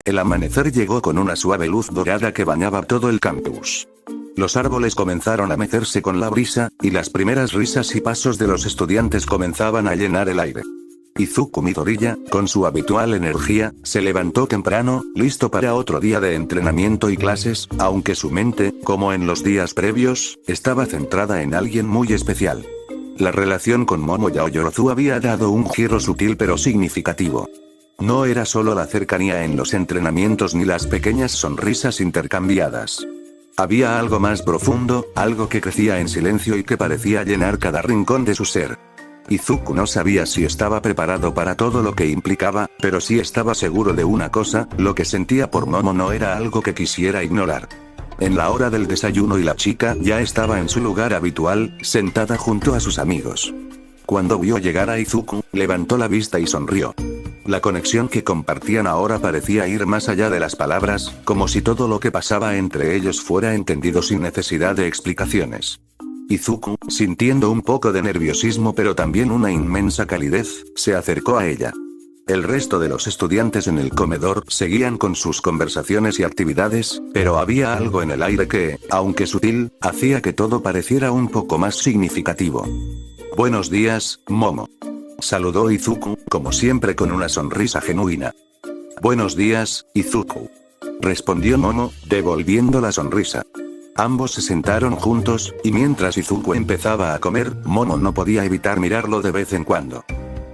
El amanecer llegó con una suave luz dorada que bañaba todo el campus. Los árboles comenzaron a mecerse con la brisa, y las primeras risas y pasos de los estudiantes comenzaban a llenar el aire. Izuku Midoriya, con su habitual energía, se levantó temprano, listo para otro día de entrenamiento y clases, aunque su mente, como en los días previos, estaba centrada en alguien muy especial. La relación con Momo Yaoyorozu había dado un giro sutil pero significativo. No era solo la cercanía en los entrenamientos ni las pequeñas sonrisas intercambiadas. Había algo más profundo, algo que crecía en silencio y que parecía llenar cada rincón de su ser. Izuku no sabía si estaba preparado para todo lo que implicaba, pero sí estaba seguro de una cosa: lo que sentía por Momo no era algo que quisiera ignorar. En la hora del desayuno y la chica ya estaba en su lugar habitual, sentada junto a sus amigos. Cuando vio llegar a Izuku, levantó la vista y sonrió. La conexión que compartían ahora parecía ir más allá de las palabras, como si todo lo que pasaba entre ellos fuera entendido sin necesidad de explicaciones. Izuku, sintiendo un poco de nerviosismo pero también una inmensa calidez, se acercó a ella. El resto de los estudiantes en el comedor seguían con sus conversaciones y actividades, pero había algo en el aire que, aunque sutil, hacía que todo pareciera un poco más significativo. «Buenos días, Momo», saludó Izuku, como siempre con una sonrisa genuina. «Buenos días, Izuku», respondió Momo, devolviendo la sonrisa. Ambos se sentaron juntos, y mientras Izuku empezaba a comer, Momo no podía evitar mirarlo de vez en cuando.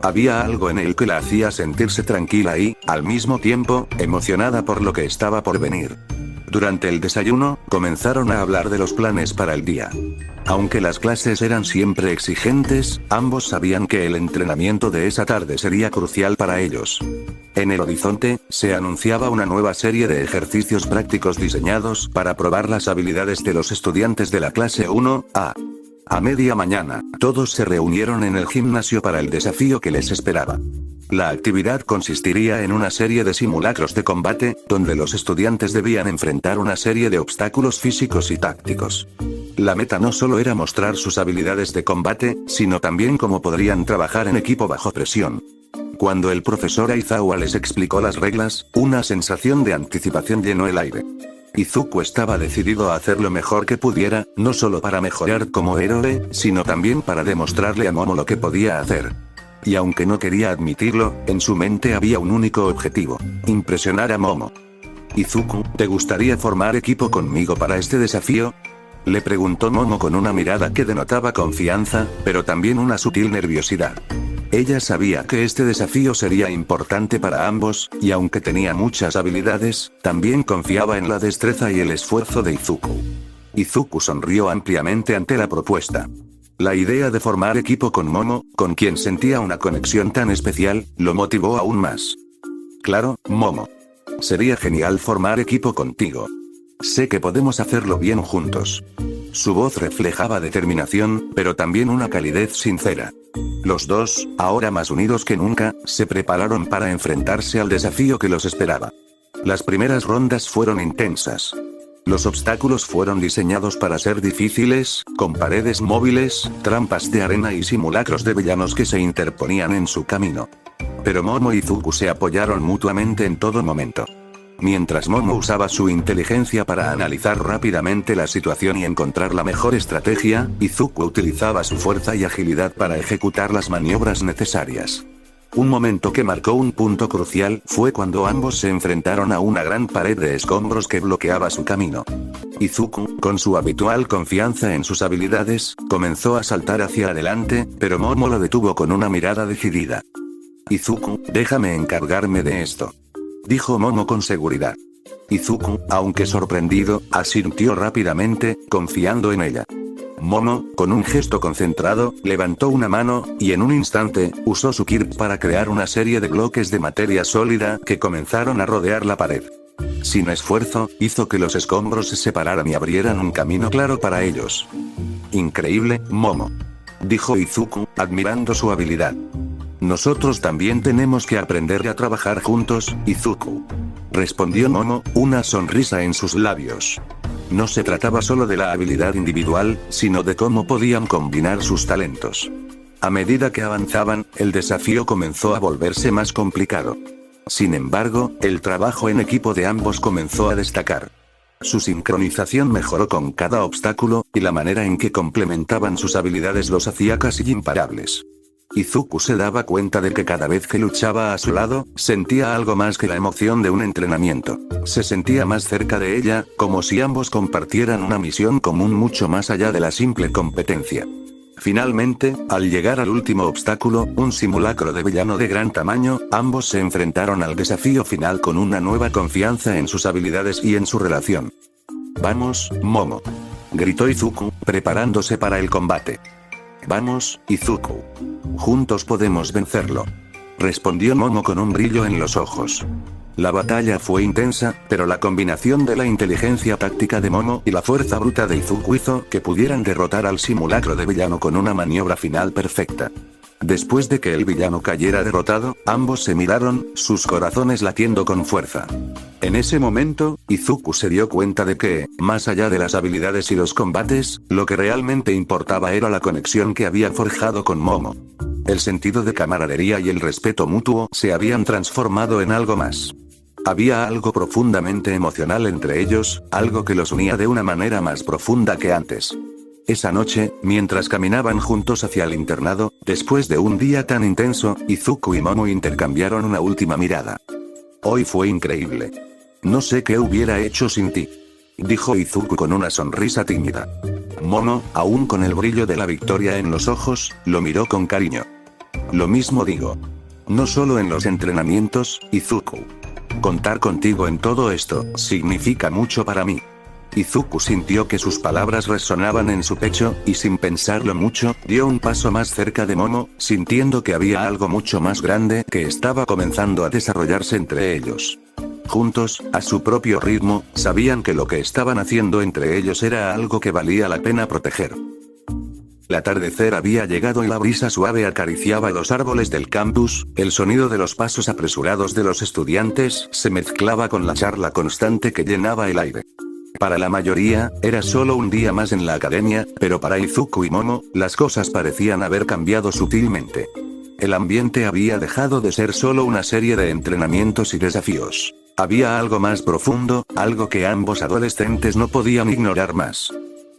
Había algo en él que la hacía sentirse tranquila y, al mismo tiempo, emocionada por lo que estaba por venir. Durante el desayuno, comenzaron a hablar de los planes para el día. Aunque las clases eran siempre exigentes, ambos sabían que el entrenamiento de esa tarde sería crucial para ellos. En el horizonte, se anunciaba una nueva serie de ejercicios prácticos diseñados para probar las habilidades de los estudiantes de la clase 1A. A media mañana, todos se reunieron en el gimnasio para el desafío que les esperaba. La actividad consistiría en una serie de simulacros de combate, donde los estudiantes debían enfrentar una serie de obstáculos físicos y tácticos. La meta no solo era mostrar sus habilidades de combate, sino también cómo podrían trabajar en equipo bajo presión. Cuando el profesor Aizawa les explicó las reglas, una sensación de anticipación llenó el aire. Izuku estaba decidido a hacer lo mejor que pudiera, no solo para mejorar como héroe, sino también para demostrarle a Momo lo que podía hacer. Y aunque no quería admitirlo, en su mente había un único objetivo: impresionar a Momo. «Izuku, ¿te gustaría formar equipo conmigo para este desafío?», le preguntó Momo con una mirada que denotaba confianza, pero también una sutil nerviosidad. Ella sabía que este desafío sería importante para ambos, y aunque tenía muchas habilidades, también confiaba en la destreza y el esfuerzo de Izuku. Izuku sonrió ampliamente ante la propuesta. La idea de formar equipo con Momo, con quien sentía una conexión tan especial, lo motivó aún más. «Claro, Momo. Sería genial formar equipo contigo. Sé que podemos hacerlo bien juntos». Su voz reflejaba determinación, pero también una calidez sincera. Los dos, ahora más unidos que nunca, se prepararon para enfrentarse al desafío que los esperaba. Las primeras rondas fueron intensas. Los obstáculos fueron diseñados para ser difíciles, con paredes móviles, trampas de arena y simulacros de villanos que se interponían en su camino. Pero Momo y Izuku se apoyaron mutuamente en todo momento. Mientras Momo usaba su inteligencia para analizar rápidamente la situación y encontrar la mejor estrategia, Izuku utilizaba su fuerza y agilidad para ejecutar las maniobras necesarias. Un momento que marcó un punto crucial fue cuando ambos se enfrentaron a una gran pared de escombros que bloqueaba su camino. Izuku, con su habitual confianza en sus habilidades, comenzó a saltar hacia adelante, pero Momo lo detuvo con una mirada decidida. «Izuku, déjame encargarme de esto», dijo Momo con seguridad. Izuku, aunque sorprendido, asintió rápidamente, confiando en ella. Momo, con un gesto concentrado, levantó una mano, y en un instante, usó su Kirp para crear una serie de bloques de materia sólida que comenzaron a rodear la pared. Sin esfuerzo, hizo que los escombros se separaran y abrieran un camino claro para ellos. «Increíble, Momo», dijo Izuku, admirando su habilidad. «Nosotros también tenemos que aprender a trabajar juntos, Izuku», respondió Momo, una sonrisa en sus labios. No se trataba solo de la habilidad individual, sino de cómo podían combinar sus talentos. A medida que avanzaban, el desafío comenzó a volverse más complicado. Sin embargo, el trabajo en equipo de ambos comenzó a destacar. Su sincronización mejoró con cada obstáculo, y la manera en que complementaban sus habilidades los hacía casi imparables. Izuku se daba cuenta de que cada vez que luchaba a su lado, sentía algo más que la emoción de un entrenamiento. Se sentía más cerca de ella, como si ambos compartieran una misión común mucho más allá de la simple competencia. Finalmente, al llegar al último obstáculo, un simulacro de villano de gran tamaño, ambos se enfrentaron al desafío final con una nueva confianza en sus habilidades y en su relación. «Vamos, Momo», gritó Izuku, preparándose para el combate. «Vamos, Izuku. Juntos podemos vencerlo», respondió Momo con un brillo en los ojos. La batalla fue intensa, pero la combinación de la inteligencia táctica de Momo y la fuerza bruta de Izuku hizo que pudieran derrotar al simulacro de villano con una maniobra final perfecta. Después de que el villano cayera derrotado, ambos se miraron, sus corazones latiendo con fuerza. En ese momento, Izuku se dio cuenta de que, más allá de las habilidades y los combates, lo que realmente importaba era la conexión que había forjado con Momo. El sentido de camaradería y el respeto mutuo se habían transformado en algo más. Había algo profundamente emocional entre ellos, algo que los unía de una manera más profunda que antes. Esa noche, mientras caminaban juntos hacia el internado, después de un día tan intenso, Izuku y Momo intercambiaron una última mirada. «Hoy fue increíble. No sé qué hubiera hecho sin ti», dijo Izuku con una sonrisa tímida. Momo, aún con el brillo de la victoria en los ojos, lo miró con cariño. «Lo mismo digo. No solo en los entrenamientos, Izuku. Contar contigo en todo esto, significa mucho para mí». Izuku sintió que sus palabras resonaban en su pecho, y sin pensarlo mucho, dio un paso más cerca de Momo, sintiendo que había algo mucho más grande que estaba comenzando a desarrollarse entre ellos. Juntos, a su propio ritmo, sabían que lo que estaban haciendo entre ellos era algo que valía la pena proteger. El atardecer había llegado y la brisa suave acariciaba los árboles del campus, el sonido de los pasos apresurados de los estudiantes se mezclaba con la charla constante que llenaba el aire. Para la mayoría, era solo un día más en la academia, pero para Izuku y Momo, las cosas parecían haber cambiado sutilmente. El ambiente había dejado de ser solo una serie de entrenamientos y desafíos. Había algo más profundo, algo que ambos adolescentes no podían ignorar más.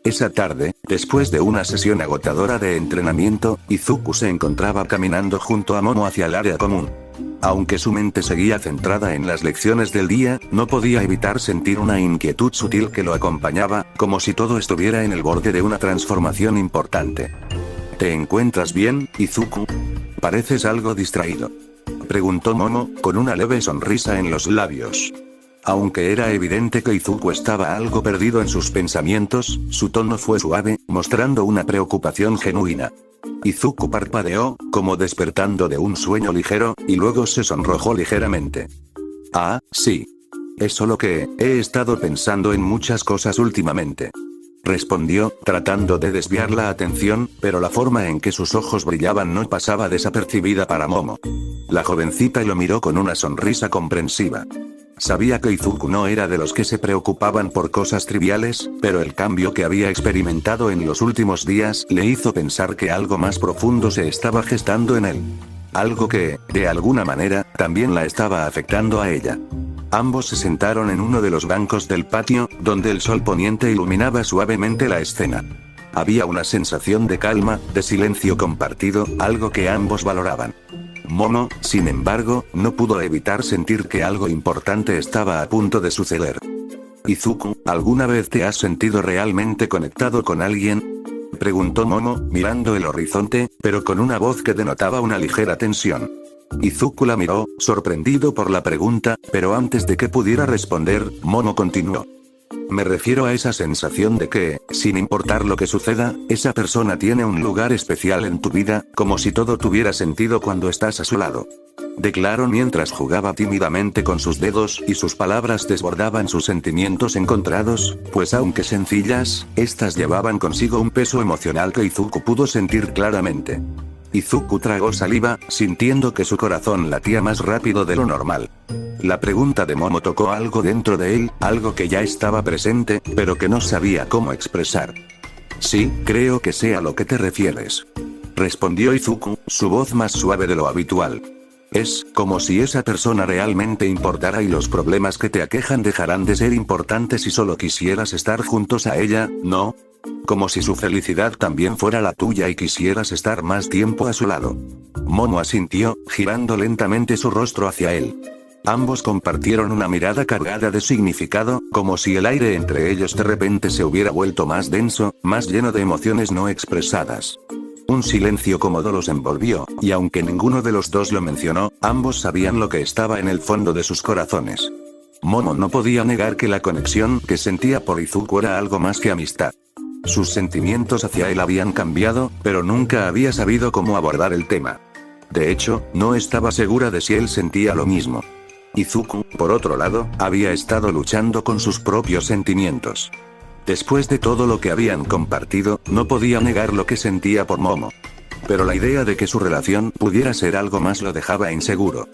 Esa tarde, después de una sesión agotadora de entrenamiento, Izuku se encontraba caminando junto a Momo hacia el área común. Aunque su mente seguía centrada en las lecciones del día, no podía evitar sentir una inquietud sutil que lo acompañaba, como si todo estuviera en el borde de una transformación importante. ¿Te encuentras bien, Izuku? Pareces algo distraído, preguntó Momo, con una leve sonrisa en los labios. Aunque era evidente que Izuku estaba algo perdido en sus pensamientos, su tono fue suave, mostrando una preocupación genuina. Izuku parpadeó, como despertando de un sueño ligero, y luego se sonrojó ligeramente. «Ah, sí. Es solo que, he estado pensando en muchas cosas últimamente», respondió, tratando de desviar la atención, pero la forma en que sus ojos brillaban no pasaba desapercibida para Momo. La jovencita lo miró con una sonrisa comprensiva. Sabía que Izuku no era de los que se preocupaban por cosas triviales, pero el cambio que había experimentado en los últimos días le hizo pensar que algo más profundo se estaba gestando en él. Algo que, de alguna manera, también la estaba afectando a ella. Ambos se sentaron en uno de los bancos del patio, donde el sol poniente iluminaba suavemente la escena. Había una sensación de calma, de silencio compartido, algo que ambos valoraban. Momo, sin embargo, no pudo evitar sentir que algo importante estaba a punto de suceder. «Izuku, ¿alguna vez te has sentido realmente conectado con alguien?», preguntó Momo, mirando el horizonte, pero con una voz que denotaba una ligera tensión. Izuku la miró, sorprendido por la pregunta, pero antes de que pudiera responder, Momo continuó. «Me refiero a esa sensación de que, sin importar lo que suceda, esa persona tiene un lugar especial en tu vida, como si todo tuviera sentido cuando estás a su lado», declaró mientras jugaba tímidamente con sus dedos y sus palabras desbordaban sus sentimientos encontrados, pues aunque sencillas, estas llevaban consigo un peso emocional que Izuku pudo sentir claramente. Izuku tragó saliva, sintiendo que su corazón latía más rápido de lo normal. La pregunta de Momo tocó algo dentro de él, algo que ya estaba presente, pero que no sabía cómo expresar. «Sí, creo que sé a lo que te refieres», respondió Izuku, su voz más suave de lo habitual. Es como si esa persona realmente importara y los problemas que te aquejan dejarán de ser importantes si solo quisieras estar juntos a ella, ¿no? Como si su felicidad también fuera la tuya y quisieras estar más tiempo a su lado. Momo asintió, girando lentamente su rostro hacia él. Ambos compartieron una mirada cargada de significado, como si el aire entre ellos de repente se hubiera vuelto más denso, más lleno de emociones no expresadas. Un silencio cómodo los envolvió, y aunque ninguno de los dos lo mencionó, ambos sabían lo que estaba en el fondo de sus corazones. Momo no podía negar que la conexión que sentía por Izuku era algo más que amistad. Sus sentimientos hacia él habían cambiado, pero nunca había sabido cómo abordar el tema. De hecho, no estaba segura de si él sentía lo mismo. Izuku, por otro lado, había estado luchando con sus propios sentimientos. Después de todo lo que habían compartido, no podía negar lo que sentía por Momo. Pero la idea de que su relación pudiera ser algo más lo dejaba inseguro.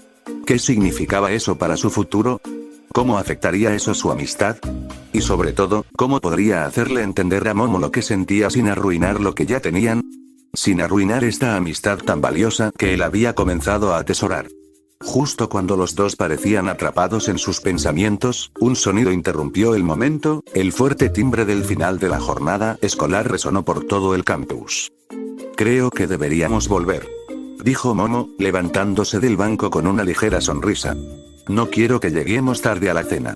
¿Qué significaba eso para su futuro? ¿Cómo afectaría eso su amistad? Y sobre todo, ¿cómo podría hacerle entender a Momo lo que sentía sin arruinar lo que ya tenían? Sin arruinar esta amistad tan valiosa que él había comenzado a atesorar. Justo cuando los dos parecían atrapados en sus pensamientos, un sonido interrumpió el momento, el fuerte timbre del final de la jornada escolar resonó por todo el campus. Creo que deberíamos volver, dijo Momo, levantándose del banco con una ligera sonrisa. No quiero que lleguemos tarde a la cena.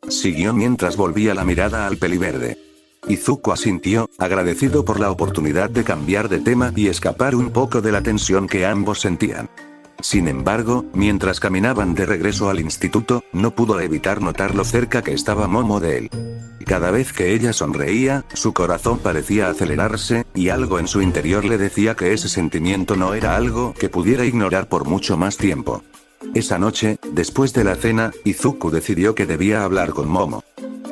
Siguió mientras volvía la mirada al peliverde. Izuku asintió, agradecido por la oportunidad de cambiar de tema y escapar un poco de la tensión que ambos sentían. Sin embargo, mientras caminaban de regreso al instituto, no pudo evitar notar lo cerca que estaba Momo de él. Cada vez que ella sonreía, su corazón parecía acelerarse, y algo en su interior le decía que ese sentimiento no era algo que pudiera ignorar por mucho más tiempo. Esa noche, después de la cena, Izuku decidió que debía hablar con Momo.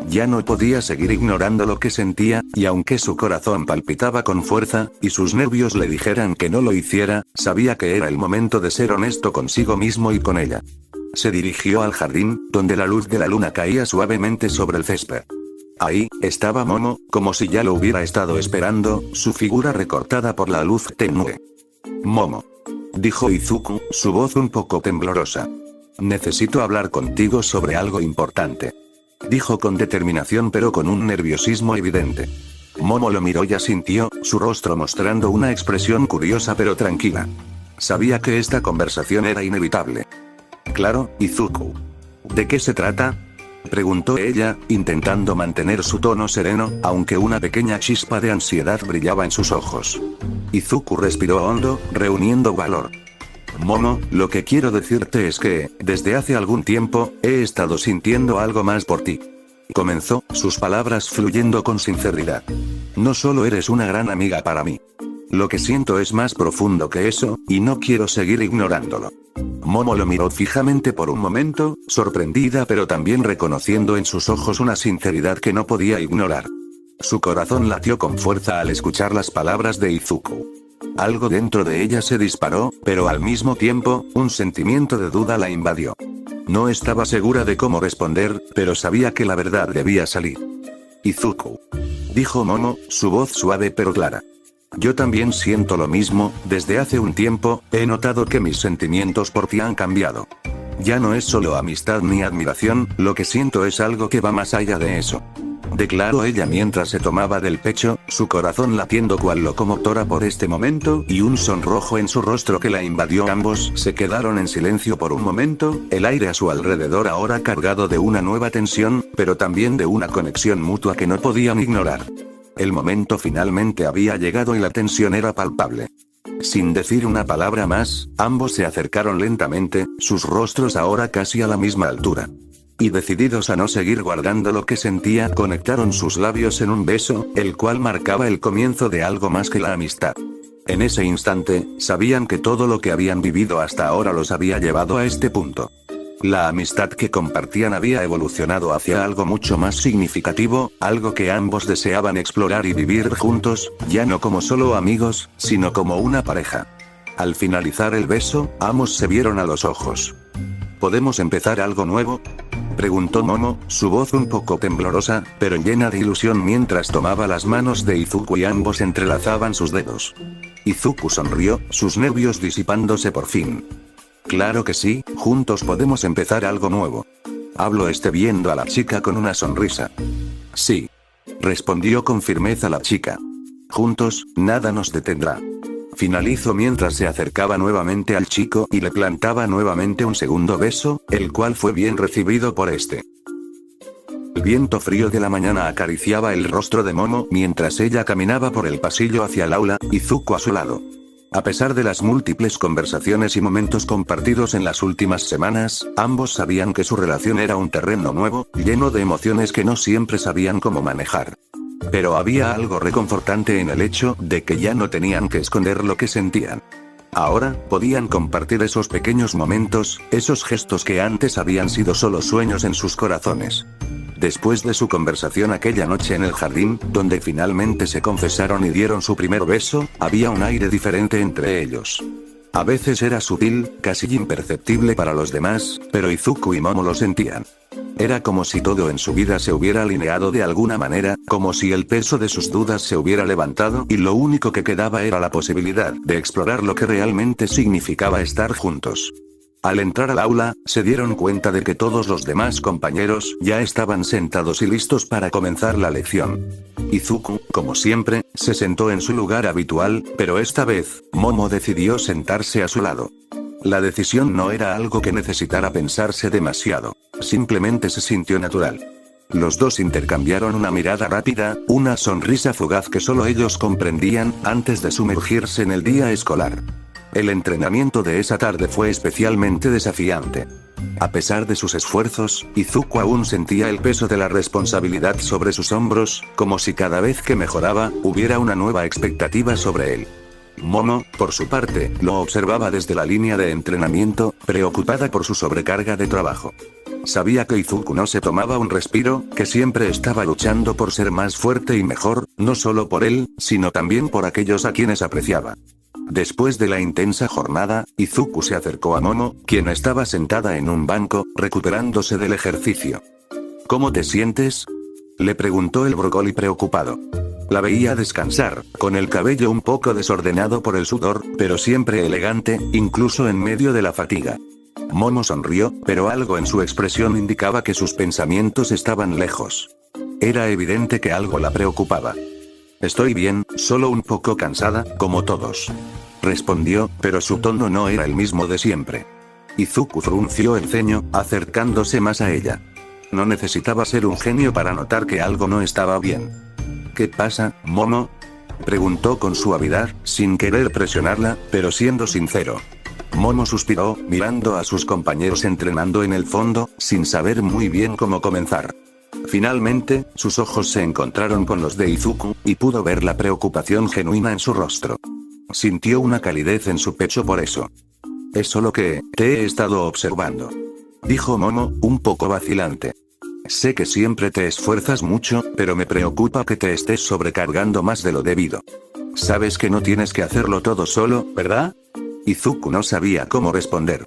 Ya no podía seguir ignorando lo que sentía, y aunque su corazón palpitaba con fuerza, y sus nervios le dijeran que no lo hiciera, sabía que era el momento de ser honesto consigo mismo y con ella. Se dirigió al jardín, donde la luz de la luna caía suavemente sobre el césped. Ahí, estaba Momo, como si ya lo hubiera estado esperando, su figura recortada por la luz tenue. Momo, dijo Izuku, su voz un poco temblorosa. Necesito hablar contigo sobre algo importante. Dijo con determinación pero con un nerviosismo evidente. Momo lo miró y asintió, su rostro mostrando una expresión curiosa pero tranquila. Sabía que esta conversación era inevitable. Claro, Izuku. ¿De qué se trata?, preguntó ella, intentando mantener su tono sereno, aunque una pequeña chispa de ansiedad brillaba en sus ojos. Izuku respiró hondo, reuniendo valor. Momo, lo que quiero decirte es que, desde hace algún tiempo, he estado sintiendo algo más por ti. Comenzó, sus palabras fluyendo con sinceridad. No solo eres una gran amiga para mí. Lo que siento es más profundo que eso, y no quiero seguir ignorándolo. Momo lo miró fijamente por un momento, sorprendida pero también reconociendo en sus ojos una sinceridad que no podía ignorar. Su corazón latió con fuerza al escuchar las palabras de Izuku. Algo dentro de ella se disparó, pero al mismo tiempo, un sentimiento de duda la invadió. No estaba segura de cómo responder, pero sabía que la verdad debía salir. Izuku, dijo Momo, su voz suave pero clara. Yo también siento lo mismo, desde hace un tiempo, he notado que mis sentimientos por ti han cambiado. Ya no es solo amistad ni admiración, lo que siento es algo que va más allá de eso. Declaró ella mientras se tomaba del pecho, su corazón latiendo cual locomotora por este momento, y un sonrojo en su rostro que la invadió. Ambos se quedaron en silencio por un momento, el aire a su alrededor ahora cargado de una nueva tensión, pero también de una conexión mutua que no podían ignorar. El momento finalmente había llegado y la tensión era palpable. Sin decir una palabra más, ambos se acercaron lentamente, sus rostros ahora casi a la misma altura. Y decididos a no seguir guardando lo que sentía, conectaron sus labios en un beso, el cual marcaba el comienzo de algo más que la amistad. En ese instante, sabían que todo lo que habían vivido hasta ahora los había llevado a este punto. La amistad que compartían había evolucionado hacia algo mucho más significativo, algo que ambos deseaban explorar y vivir juntos, ya no como solo amigos, sino como una pareja. Al finalizar el beso, ambos se vieron a los ojos. ¿Podemos empezar algo nuevo?, preguntó Momo, su voz un poco temblorosa, pero llena de ilusión mientras tomaba las manos de Izuku y ambos entrelazaban sus dedos. Izuku sonrió, sus nervios disipándose por fin. Claro que sí, juntos podemos empezar algo nuevo. Habló viendo a la chica con una sonrisa. Sí. Respondió con firmeza la chica. Juntos, nada nos detendrá. Finalizó mientras se acercaba nuevamente al chico y le plantaba nuevamente un segundo beso, el cual fue bien recibido por este. El viento frío de la mañana acariciaba el rostro de Momo mientras ella caminaba por el pasillo hacia el aula, y Zuko a su lado. A pesar de las múltiples conversaciones y momentos compartidos en las últimas semanas, ambos sabían que su relación era un terreno nuevo, lleno de emociones que no siempre sabían cómo manejar. Pero había algo reconfortante en el hecho de que ya no tenían que esconder lo que sentían. Ahora, podían compartir esos pequeños momentos, esos gestos que antes habían sido solo sueños en sus corazones. Después de su conversación aquella noche en el jardín, donde finalmente se confesaron y dieron su primer beso, había un aire diferente entre ellos. A veces era sutil, casi imperceptible para los demás, pero Izuku y Momo lo sentían. Era como si todo en su vida se hubiera alineado de alguna manera, como si el peso de sus dudas se hubiera levantado y lo único que quedaba era la posibilidad de explorar lo que realmente significaba estar juntos. Al entrar al aula, se dieron cuenta de que todos los demás compañeros ya estaban sentados y listos para comenzar la lección. Izuku, como siempre, se sentó en su lugar habitual, pero esta vez, Momo decidió sentarse a su lado. La decisión no era algo que necesitara pensarse demasiado. Simplemente se sintió natural. Los dos intercambiaron una mirada rápida, una sonrisa fugaz que solo ellos comprendían, antes de sumergirse en el día escolar. El entrenamiento de esa tarde fue especialmente desafiante. A pesar de sus esfuerzos, Izuku aún sentía el peso de la responsabilidad sobre sus hombros, como si cada vez que mejoraba, hubiera una nueva expectativa sobre él. Momo, por su parte, lo observaba desde la línea de entrenamiento, preocupada por su sobrecarga de trabajo. Sabía que Izuku no se tomaba un respiro, que siempre estaba luchando por ser más fuerte y mejor, no solo por él, sino también por aquellos a quienes apreciaba. Después de la intensa jornada, Izuku se acercó a Momo, quien estaba sentada en un banco, recuperándose del ejercicio. ¿Cómo te sientes?, le preguntó el brócoli preocupado. La veía descansar, con el cabello un poco desordenado por el sudor, pero siempre elegante, incluso en medio de la fatiga. Momo sonrió, pero algo en su expresión indicaba que sus pensamientos estaban lejos. Era evidente que algo la preocupaba. Estoy bien, solo un poco cansada, como todos. Respondió, pero su tono no era el mismo de siempre. Izuku frunció el ceño, acercándose más a ella. No necesitaba ser un genio para notar que algo no estaba bien. ¿Qué pasa, Momo?, preguntó con suavidad, sin querer presionarla, pero siendo sincero. Momo suspiró, mirando a sus compañeros entrenando en el fondo, sin saber muy bien cómo comenzar. Finalmente, sus ojos se encontraron con los de Izuku, y pudo ver la preocupación genuina en su rostro. Sintió una calidez en su pecho por eso. Es solo que, te he estado observando, dijo Momo, un poco vacilante. Sé que siempre te esfuerzas mucho, pero me preocupa que te estés sobrecargando más de lo debido. Sabes que no tienes que hacerlo todo solo, ¿verdad? Izuku no sabía cómo responder.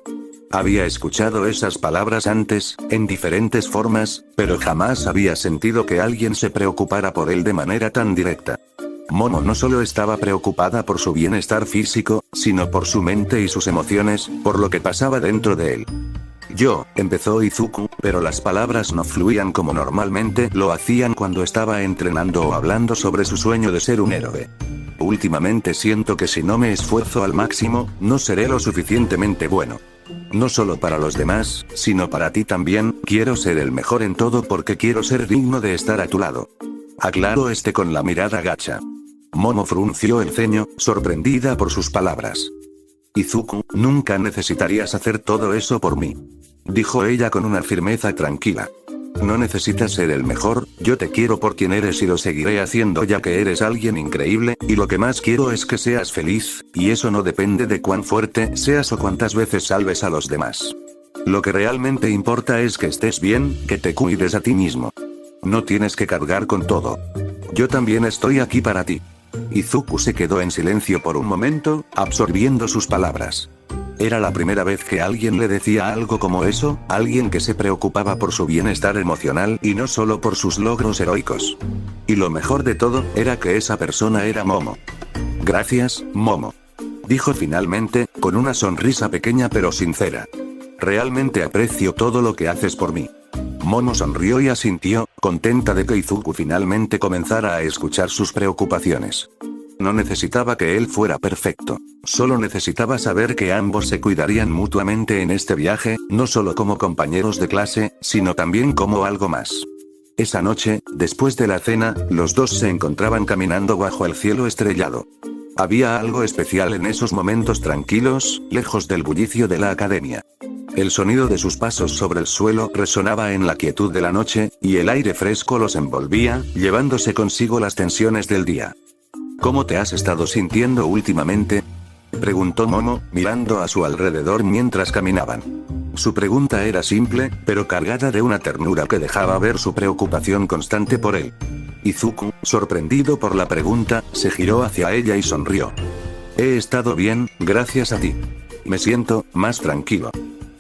Había escuchado esas palabras antes, en diferentes formas, pero jamás había sentido que alguien se preocupara por él de manera tan directa. Momo no solo estaba preocupada por su bienestar físico, sino por su mente y sus emociones, por lo que pasaba dentro de él. Empezó Izuku, pero las palabras no fluían como normalmente lo hacían cuando estaba entrenando o hablando sobre su sueño de ser un héroe. Últimamente siento que si no me esfuerzo al máximo, no seré lo suficientemente bueno. No solo para los demás, sino para ti también, quiero ser el mejor en todo porque quiero ser digno de estar a tu lado. Aclaró con la mirada gacha. Momo frunció el ceño, sorprendida por sus palabras. Izuku, nunca necesitarías hacer todo eso por mí, dijo ella con una firmeza tranquila. No necesitas ser el mejor, yo te quiero por quien eres y lo seguiré haciendo ya que eres alguien increíble, y lo que más quiero es que seas feliz, y eso no depende de cuán fuerte seas o cuántas veces salves a los demás. Lo que realmente importa es que estés bien, que te cuides a ti mismo. No tienes que cargar con todo. Yo también estoy aquí para ti. Izuku se quedó en silencio por un momento, absorbiendo sus palabras. Era la primera vez que alguien le decía algo como eso, alguien que se preocupaba por su bienestar emocional y no solo por sus logros heroicos. Y lo mejor de todo, era que esa persona era Momo. Gracias, Momo, dijo finalmente, con una sonrisa pequeña pero sincera. Realmente aprecio todo lo que haces por mí. Momo sonrió y asintió, contenta de que Izuku finalmente comenzara a escuchar sus preocupaciones. No necesitaba que él fuera perfecto. Solo necesitaba saber que ambos se cuidarían mutuamente en este viaje, no solo como compañeros de clase, sino también como algo más. Esa noche, después de la cena, los dos se encontraban caminando bajo el cielo estrellado. Había algo especial en esos momentos tranquilos, lejos del bullicio de la academia. El sonido de sus pasos sobre el suelo resonaba en la quietud de la noche, y el aire fresco los envolvía, llevándose consigo las tensiones del día. ¿Cómo te has estado sintiendo últimamente?, preguntó Momo, mirando a su alrededor mientras caminaban. Su pregunta era simple, pero cargada de una ternura que dejaba ver su preocupación constante por él. Izuku, sorprendido por la pregunta, se giró hacia ella y sonrió. He estado bien, gracias a ti. Me siento más tranquilo.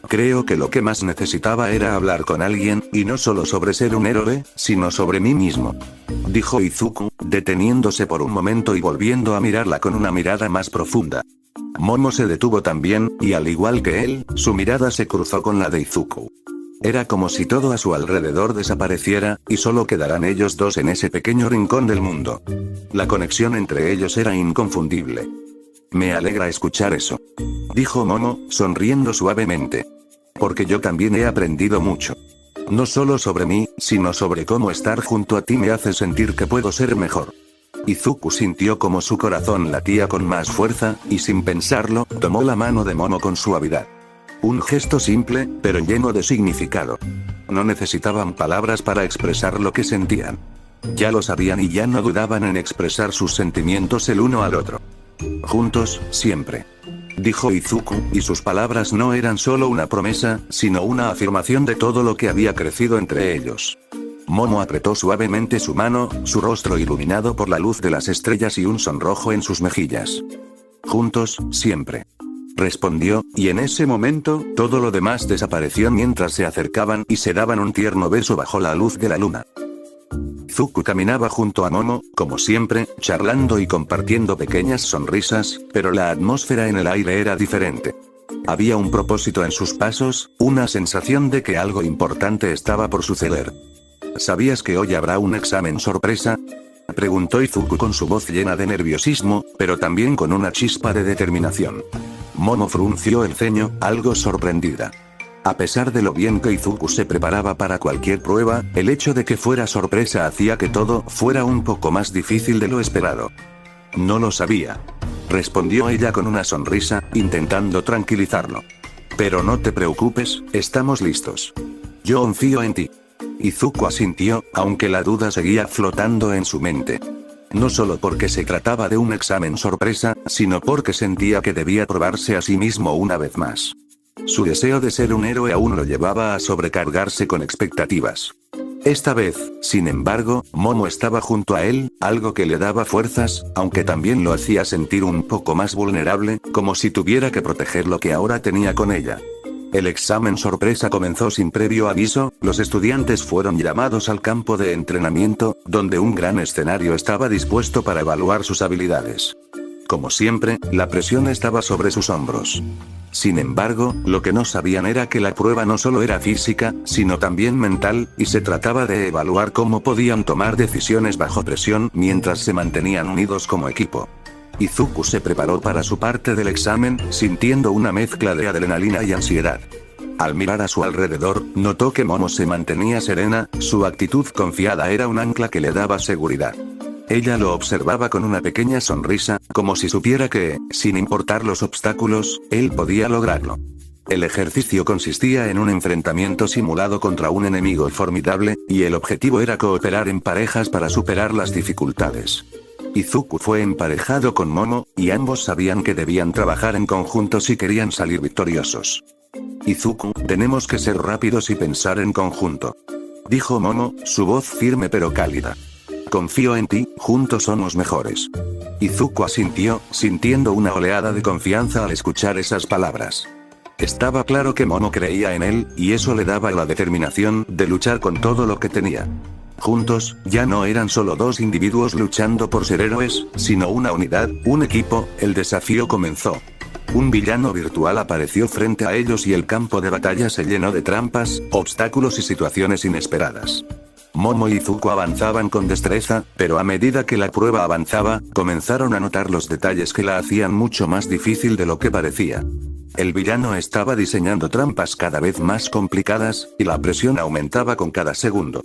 Creo que lo que más necesitaba era hablar con alguien, y no solo sobre ser un héroe, sino sobre mí mismo. Dijo Izuku, deteniéndose por un momento y volviendo a mirarla con una mirada más profunda. Momo se detuvo también, y al igual que él, su mirada se cruzó con la de Izuku. Era como si todo a su alrededor desapareciera, y solo quedaran ellos dos en ese pequeño rincón del mundo. La conexión entre ellos era inconfundible. Me alegra escuchar eso, dijo Momo, sonriendo suavemente. Porque yo también he aprendido mucho. No solo sobre mí, sino sobre cómo estar junto a ti me hace sentir que puedo ser mejor. Izuku sintió como su corazón latía con más fuerza, y sin pensarlo, tomó la mano de Momo con suavidad. Un gesto simple, pero lleno de significado. No necesitaban palabras para expresar lo que sentían. Ya lo sabían y ya no dudaban en expresar sus sentimientos el uno al otro. Juntos, siempre, dijo Izuku, y sus palabras no eran solo una promesa, sino una afirmación de todo lo que había crecido entre ellos. Momo apretó suavemente su mano, su rostro iluminado por la luz de las estrellas y un sonrojo en sus mejillas. Juntos, siempre, respondió, y en ese momento, todo lo demás desapareció mientras se acercaban y se daban un tierno beso bajo la luz de la luna. Izuku caminaba junto a Momo, como siempre, charlando y compartiendo pequeñas sonrisas, pero la atmósfera en el aire era diferente. Había un propósito en sus pasos, una sensación de que algo importante estaba por suceder. ¿Sabías que hoy habrá un examen sorpresa?, preguntó Izuku con su voz llena de nerviosismo, pero también con una chispa de determinación. Momo frunció el ceño, algo sorprendida. A pesar de lo bien que Izuku se preparaba para cualquier prueba, el hecho de que fuera sorpresa hacía que todo fuera un poco más difícil de lo esperado. No lo sabía, respondió ella con una sonrisa, intentando tranquilizarlo. Pero no te preocupes, estamos listos. Yo confío en ti. Izuku asintió, aunque la duda seguía flotando en su mente. No solo porque se trataba de un examen sorpresa, sino porque sentía que debía probarse a sí mismo una vez más. Su deseo de ser un héroe aún lo llevaba a sobrecargarse con expectativas. Esta vez, sin embargo, Momo estaba junto a él, algo que le daba fuerzas, aunque también lo hacía sentir un poco más vulnerable, como si tuviera que proteger lo que ahora tenía con ella. El examen sorpresa comenzó sin previo aviso, los estudiantes fueron llamados al campo de entrenamiento, donde un gran escenario estaba dispuesto para evaluar sus habilidades. Como siempre, la presión estaba sobre sus hombros. Sin embargo, lo que no sabían era que la prueba no solo era física, sino también mental, y se trataba de evaluar cómo podían tomar decisiones bajo presión mientras se mantenían unidos como equipo. Izuku se preparó para su parte del examen, sintiendo una mezcla de adrenalina y ansiedad. Al mirar a su alrededor, notó que Momo se mantenía serena, su actitud confiada era un ancla que le daba seguridad. Ella lo observaba con una pequeña sonrisa, como si supiera que, sin importar los obstáculos, él podía lograrlo. El ejercicio consistía en un enfrentamiento simulado contra un enemigo formidable, y el objetivo era cooperar en parejas para superar las dificultades. Izuku fue emparejado con Momo, y ambos sabían que debían trabajar en conjunto si querían salir victoriosos. Izuku, tenemos que ser rápidos y pensar en conjunto, dijo Momo, su voz firme pero cálida. Confío en ti, juntos somos mejores. Izuku asintió, sintiendo una oleada de confianza al escuchar esas palabras. Estaba claro que Momo creía en él, y eso le daba la determinación de luchar con todo lo que tenía. Juntos, ya no eran solo dos individuos luchando por ser héroes, sino una unidad, un equipo. El desafío comenzó. Un villano virtual apareció frente a ellos y el campo de batalla se llenó de trampas, obstáculos y situaciones inesperadas. Momo y Izuku avanzaban con destreza, pero a medida que la prueba avanzaba, comenzaron a notar los detalles que la hacían mucho más difícil de lo que parecía. El villano estaba diseñando trampas cada vez más complicadas, y la presión aumentaba con cada segundo.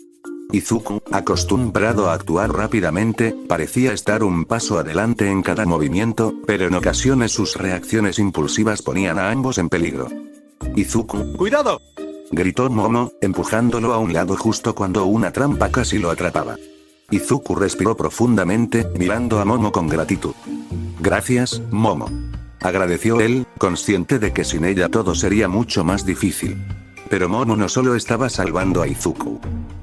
Izuku, acostumbrado a actuar rápidamente, parecía estar un paso adelante en cada movimiento, pero en ocasiones sus reacciones impulsivas ponían a ambos en peligro. Izuku, ¡cuidado!, gritó Momo, empujándolo a un lado justo cuando una trampa casi lo atrapaba. Izuku respiró profundamente, mirando a Momo con gratitud. Gracias, Momo, agradeció él, consciente de que sin ella todo sería mucho más difícil. Pero Momo no solo estaba salvando a Izuku.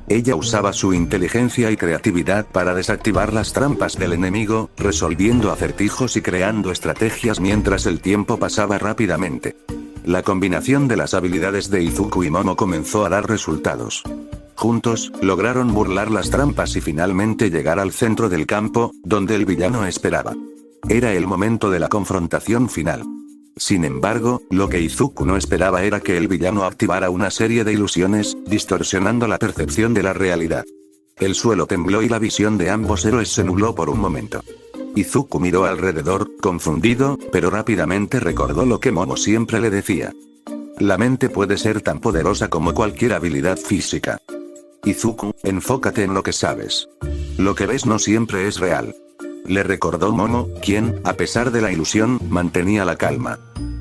Ella usaba su inteligencia y creatividad para desactivar las trampas del enemigo, resolviendo acertijos y creando estrategias mientras el tiempo pasaba rápidamente. La combinación de las habilidades de Izuku y Momo comenzó a dar resultados. Juntos, lograron burlar las trampas y finalmente llegar al centro del campo, donde el villano esperaba. Era el momento de la confrontación final. Sin embargo, lo que Izuku no esperaba era que el villano activara una serie de ilusiones, distorsionando la percepción de la realidad. El suelo tembló y la visión de ambos héroes se nubló por un momento. Izuku miró alrededor, confundido, pero rápidamente recordó lo que Momo siempre le decía. La mente puede ser tan poderosa como cualquier habilidad física. Izuku, enfócate en lo que sabes. Lo que ves no siempre es real. Le recordó Momo, quien, a pesar de la ilusión, mantenía la calma.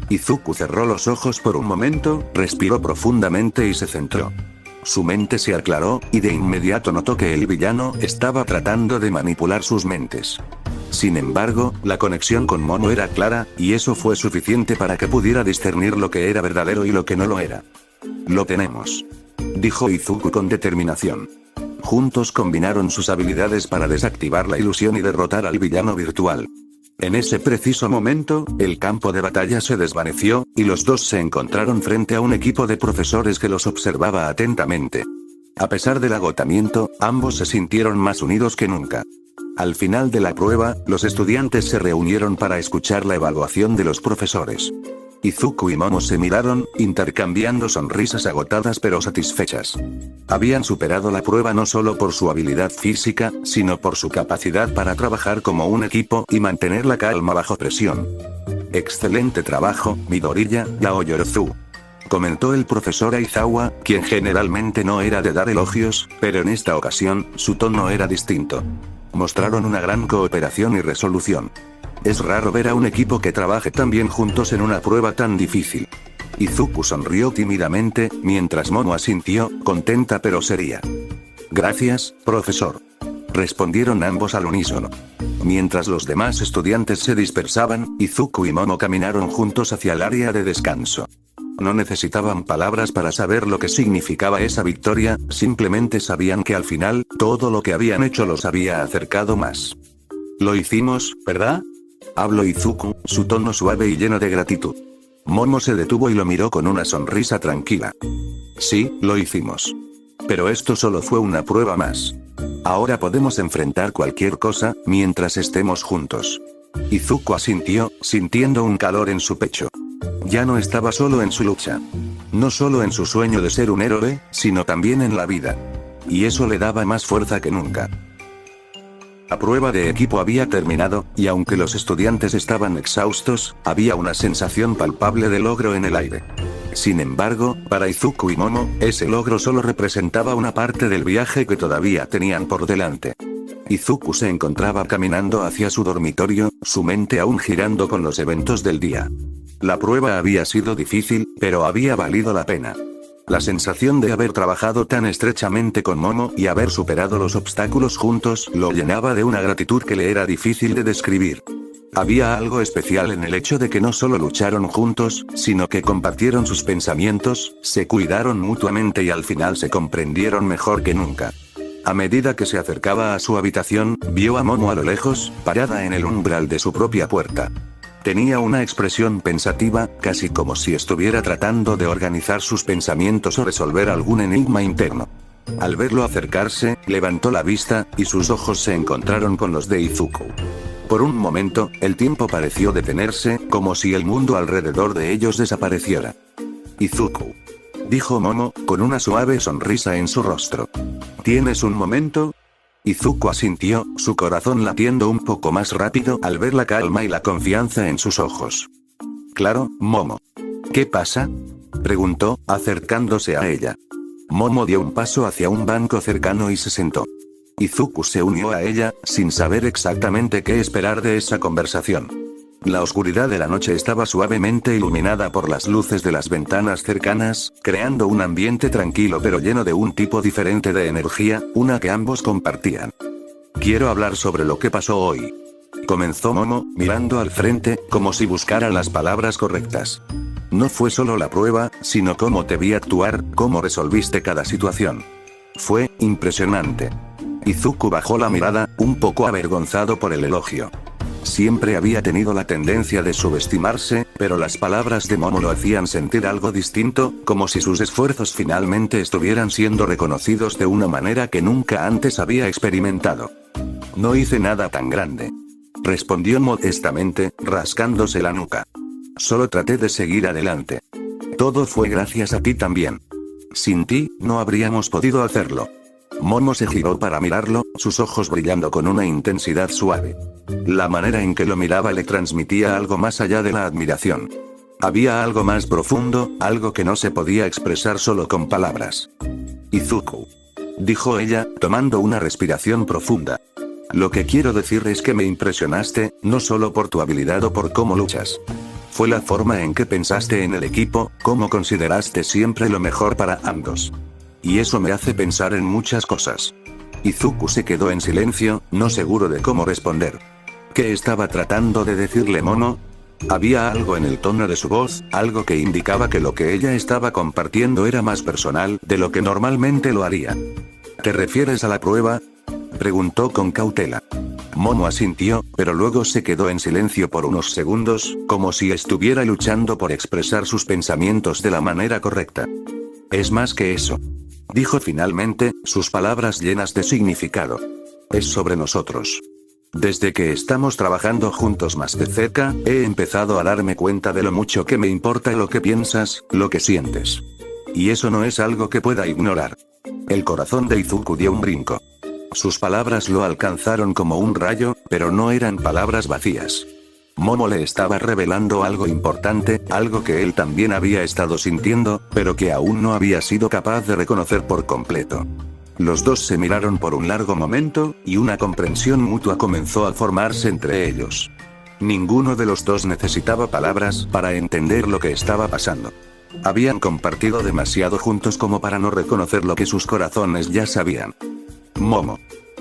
Izuku cerró los ojos por un momento, respiró profundamente y se centró. Su mente se aclaró, y de inmediato notó que el villano estaba tratando de manipular sus mentes. Sin embargo, la conexión con Momo era clara, y eso fue suficiente para que pudiera discernir lo que era verdadero y lo que no lo era. Lo tenemos, dijo Izuku con determinación. Juntos combinaron sus habilidades para desactivar la ilusión y derrotar al villano virtual. En ese preciso momento, el campo de batalla se desvaneció, y los dos se encontraron frente a un equipo de profesores que los observaba atentamente. A pesar del agotamiento, ambos se sintieron más unidos que nunca. Al final de la prueba, los estudiantes se reunieron para escuchar la evaluación de los profesores. Izuku y Momo se miraron, intercambiando sonrisas agotadas pero satisfechas. Habían superado la prueba no solo por su habilidad física, sino por su capacidad para trabajar como un equipo y mantener la calma bajo presión. Excelente trabajo, Midoriya, Yaoyorozu, comentó el profesor Aizawa, quien generalmente no era de dar elogios, pero en esta ocasión, su tono era distinto. Mostraron una gran cooperación y resolución. Es raro ver a un equipo que trabaje tan bien juntos en una prueba tan difícil. Izuku sonrió tímidamente, mientras Momo asintió, contenta pero seria. Gracias, profesor, respondieron ambos al unísono. Mientras los demás estudiantes se dispersaban, Izuku y Momo caminaron juntos hacia el área de descanso. No necesitaban palabras para saber lo que significaba esa victoria, simplemente sabían que al final, todo lo que habían hecho los había acercado más. Lo hicimos, ¿verdad?, habló Izuku, su tono suave y lleno de gratitud. Momo se detuvo y lo miró con una sonrisa tranquila. Sí, lo hicimos. Pero esto solo fue una prueba más. Ahora podemos enfrentar cualquier cosa, mientras estemos juntos. Izuku asintió, sintiendo un calor en su pecho. Ya no estaba solo en su lucha. No solo en su sueño de ser un héroe, sino también en la vida. Y eso le daba más fuerza que nunca. La prueba de equipo había terminado, y aunque los estudiantes estaban exhaustos, había una sensación palpable de logro en el aire. Sin embargo, para Izuku y Momo, ese logro solo representaba una parte del viaje que todavía tenían por delante. Izuku se encontraba caminando hacia su dormitorio, su mente aún girando con los eventos del día. La prueba había sido difícil, pero había valido la pena. La sensación de haber trabajado tan estrechamente con Momo y haber superado los obstáculos juntos lo llenaba de una gratitud que le era difícil de describir. Había algo especial en el hecho de que no solo lucharon juntos, sino que compartieron sus pensamientos, se cuidaron mutuamente y al final se comprendieron mejor que nunca. A medida que se acercaba a su habitación, vio a Momo a lo lejos, parada en el umbral de su propia puerta. Tenía una expresión pensativa, casi como si estuviera tratando de organizar sus pensamientos o resolver algún enigma interno. Al verlo acercarse, levantó la vista, y sus ojos se encontraron con los de Izuku. Por un momento, el tiempo pareció detenerse, como si el mundo alrededor de ellos desapareciera. Izuku, dijo Momo, con una suave sonrisa en su rostro. ¿Tienes un momento? Izuku asintió, su corazón latiendo un poco más rápido al ver la calma y la confianza en sus ojos. Claro, Momo. ¿Qué pasa?, preguntó, acercándose a ella. Momo dio un paso hacia un banco cercano y se sentó. Izuku se unió a ella, sin saber exactamente qué esperar de esa conversación. La oscuridad de la noche estaba suavemente iluminada por las luces de las ventanas cercanas, creando un ambiente tranquilo pero lleno de un tipo diferente de energía, una que ambos compartían. Quiero hablar sobre lo que pasó hoy. Comenzó Momo, mirando al frente, como si buscara las palabras correctas. No fue solo la prueba, sino cómo te vi actuar, cómo resolviste cada situación. Fue impresionante. Izuku bajó la mirada, un poco avergonzado por el elogio. Siempre había tenido la tendencia de subestimarse, pero las palabras de Momo lo hacían sentir algo distinto, como si sus esfuerzos finalmente estuvieran siendo reconocidos de una manera que nunca antes había experimentado. No hice nada tan grande, respondió modestamente, rascándose la nuca. Solo traté de seguir adelante. Todo fue gracias a ti también. Sin ti, no habríamos podido hacerlo. Momo se giró para mirarlo, sus ojos brillando con una intensidad suave. La manera en que lo miraba le transmitía algo más allá de la admiración. Había algo más profundo, algo que no se podía expresar solo con palabras. Izuku, dijo ella, tomando una respiración profunda. Lo que quiero decir es que me impresionaste, no solo por tu habilidad o por cómo luchas. Fue la forma en que pensaste en el equipo, cómo consideraste siempre lo mejor para ambos. Y eso me hace pensar en muchas cosas. Izuku se quedó en silencio, no seguro de cómo responder. ¿Qué estaba tratando de decirle Momo? Había algo en el tono de su voz, algo que indicaba que lo que ella estaba compartiendo era más personal de lo que normalmente lo haría. ¿Te refieres a la prueba?, preguntó con cautela. Momo asintió, pero luego se quedó en silencio por unos segundos, como si estuviera luchando por expresar sus pensamientos de la manera correcta. Es más que eso, dijo finalmente, sus palabras llenas de significado. Es sobre nosotros. Desde que estamos trabajando juntos más de cerca, he empezado a darme cuenta de lo mucho que me importa lo que piensas, lo que sientes. Y eso no es algo que pueda ignorar. El corazón de Izuku dio un brinco. Sus palabras lo alcanzaron como un rayo, pero no eran palabras vacías. Momo le estaba revelando algo importante, algo que él también había estado sintiendo, pero que aún no había sido capaz de reconocer por completo. Los dos se miraron por un largo momento, y una comprensión mutua comenzó a formarse entre ellos. Ninguno de los dos necesitaba palabras para entender lo que estaba pasando. Habían compartido demasiado juntos como para no reconocer lo que sus corazones ya sabían. Momo,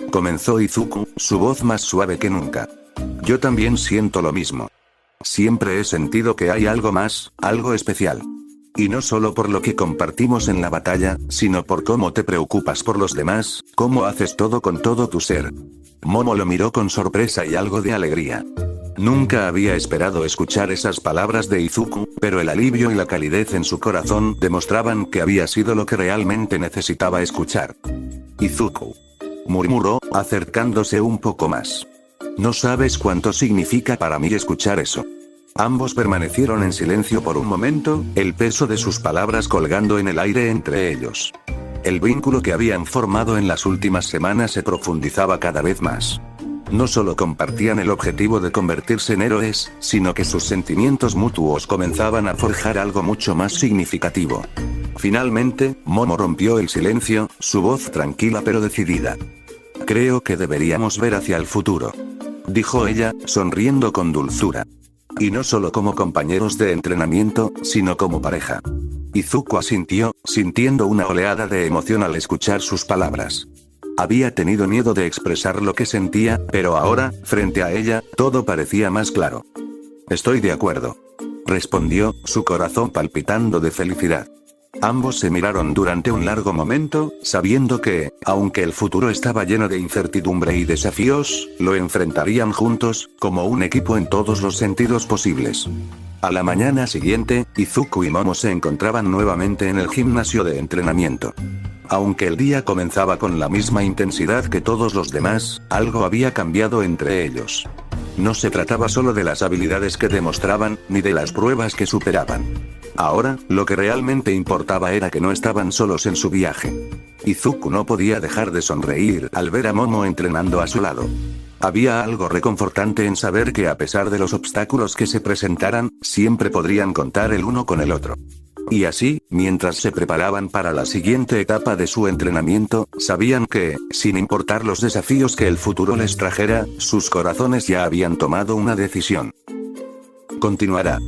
comenzó Izuku, su voz más suave que nunca. Yo también siento lo mismo. Siempre he sentido que hay algo más, algo especial. Y no solo por lo que compartimos en la batalla, sino por cómo te preocupas por los demás, cómo haces todo con todo tu ser. Momo lo miró con sorpresa y algo de alegría. Nunca había esperado escuchar esas palabras de Izuku, pero el alivio y la calidez en su corazón demostraban que había sido lo que realmente necesitaba escuchar. Izuku, murmuró, acercándose un poco más. No sabes cuánto significa para mí escuchar eso. Ambos permanecieron en silencio por un momento, el peso de sus palabras colgando en el aire entre ellos. El vínculo que habían formado en las últimas semanas se profundizaba cada vez más. No solo compartían el objetivo de convertirse en héroes, sino que sus sentimientos mutuos comenzaban a forjar algo mucho más significativo. Finalmente, Momo rompió el silencio, su voz tranquila pero decidida. Creo que deberíamos ver hacia el futuro, dijo ella, sonriendo con dulzura. Y no solo como compañeros de entrenamiento, sino como pareja. Izuku asintió, sintiendo una oleada de emoción al escuchar sus palabras. Había tenido miedo de expresar lo que sentía, pero ahora, frente a ella, todo parecía más claro. Estoy de acuerdo, respondió, su corazón palpitando de felicidad. Ambos se miraron durante un largo momento, sabiendo que, aunque el futuro estaba lleno de incertidumbre y desafíos, lo enfrentarían juntos, como un equipo en todos los sentidos posibles. A la mañana siguiente, Izuku y Momo se encontraban nuevamente en el gimnasio de entrenamiento. Aunque el día comenzaba con la misma intensidad que todos los demás, algo había cambiado entre ellos. No se trataba solo de las habilidades que demostraban, ni de las pruebas que superaban. Ahora, lo que realmente importaba era que no estaban solos en su viaje. Izuku no podía dejar de sonreír al ver a Momo entrenando a su lado. Había algo reconfortante en saber que a pesar de los obstáculos que se presentaran, siempre podrían contar el uno con el otro. Y así, mientras se preparaban para la siguiente etapa de su entrenamiento, sabían que, sin importar los desafíos que el futuro les trajera, sus corazones ya habían tomado una decisión. Continuará.